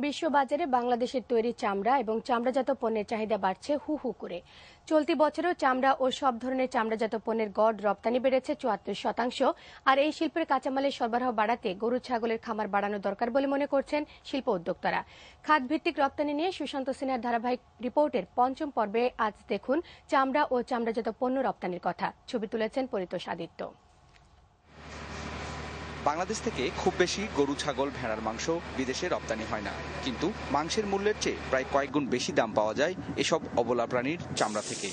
বিশ্ববাজারে বাংলাদেশের তৈরি চামড়া এবং চামড়াজাত পণ্যের চাহিদা বাড়ছে হু হু করে। চলতি বছরেও চামড়া ও সব ধরনের চামড়াজাত পণ্যের গড় রপ্তানি বেড়েছে ৭৪%। আর এই শিল্পের কাঁচামালের সরবরাহ বাড়াতে গরু ছাগলের খামার বাড়ানো দরকার বলে মনে করছেন শিল্প উদ্যোক্তারা। খাতভিত্তিক রপ্তানি নিয়ে সুশান্ত সিনহার ধারাবাহিক রিপোর্টের পঞ্চম পর্বে আজ দেখুন চামড়া ও চামড়াজাত পণ্য রপ্তানির কথা। ছবি তুলেছেন পরিতোষ আদিত্য। বাংলাদেশ থেকে খুব বেশি গরু ছাগল ভেড়ার মাংস বিদেশে রপ্তানি হয় না, কিন্তু মাংসের মূল্যের চেয়ে প্রায় কয়েক গুণ বেশি দাম পাওয়া যায় এসব অবলা প্রাণীর চামড়া থেকে।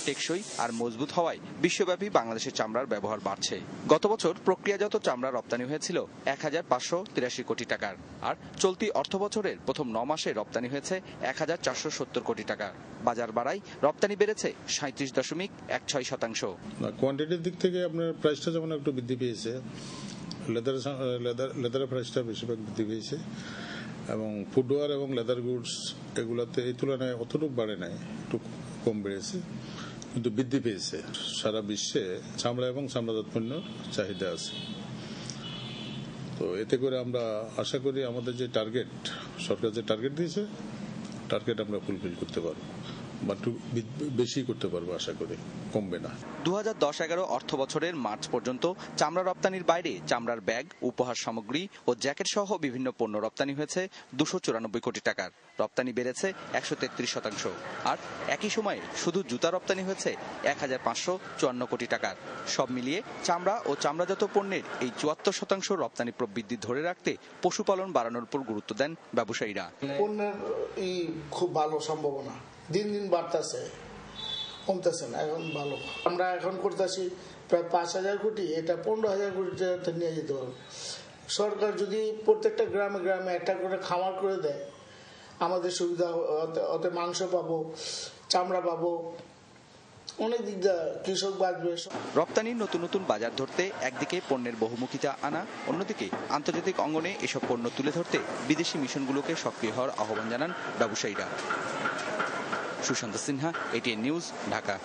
টেকসই আর মজবুত হওয়ায় বিশ্বব্যাপী বাংলাদেশের চামড়ার ব্যবহার বাড়ছে। গত বছর প্রক্রিয়াজাত চামড়া রপ্তানি হয়েছিল ১,৫৮৩ কোটি টাকার, আর চলতি অর্থ বছরের প্রথম ৯ মাসে রপ্তানি হয়েছে ১,৪৭০ কোটি টাকা। বাজার বাড়ায় রপ্তানি বেড়েছে ৩৭.১৬%। কোয়ান্টিটির দিক থেকে আপনার প্রাইসটা যেমন একটু বৃদ্ধি পেয়েছে, লেদারের প্রাইসটা বেশিরভাগ বৃদ্ধি পেয়েছে, এবং ফুটওয়্যার এবং লেদার গুডস এগুলাতে এই তুলনায় অতটুকু বাড়ে নাই, একটু কম বেড়েছে, কিন্তু বৃদ্ধি পেয়েছে। সারা বিশ্বে চামড়া এবং চামড়াজাত পণ্যের চাহিদা আছে। তো এতে করে আমরা আশা করি আমাদের যে টার্গেট, সরকার যে টার্গেট দিয়েছে, টার্গেট আমরা ফুলফিল করতে পারবো বা একটু বেশি করতে পারবো, আশা করি কমবে না। ২০১০-১১ অর্থ বছরের মার্চ পর্যন্ত চামড়া রপ্তানির বাইরে চামড়ার ব্যাগ, উপহার সামগ্রী ও জ্যাকেট সহ বিভিন্ন পণ্য রপ্তানি হয়েছে ২৯৪ কোটি টাকার। রপ্তানি বেড়েছে ১৩৩%। আর একই সময়ে শুধু জুতা রপ্তানি হয়েছে ১,৫৫৪ কোটি টাকার। সব মিলিয়ে চামড়া ও চামড়াজাত পণ্যের এই ৭৪% রপ্তানি প্রবৃদ্ধি ধরে রাখতে পশুপালন বাড়ানোর উপর গুরুত্ব দেন ব্যবসায়ীরা। পণ্যের খুব ভালো সম্ভাবনা, দিন দিন বাড়তেছে, কমতেছে না, এখন ভালো। আমরা এখন করতেছি প্রায় ৫,০০০ কোটি, এটা ১৫,০০০ কোটি টাকা নিয়ে যেতে পারবো। সরকার যদি প্রত্যেকটা গ্রামে গ্রামে একটা করে খামার করে দেয়, আমাদের সুবিধা, ওতে মাংস পাবো, চামড়া পাবো, অনেক দিক দিয়ে কৃষক বাঁচবে। রপ্তানির নতুন নতুন বাজার ধরতে একদিকে পণ্যের বহুমুখিতা আনা, অন্যদিকে আন্তর্জাতিক অঙ্গনে এসব পণ্য তুলে ধরতে বিদেশি মিশনগুলোকে সক্রিয় হওয়ার আহ্বান জানান ব্যবসায়ীরা। Sushanta Sinha, ATN news, Dhaka.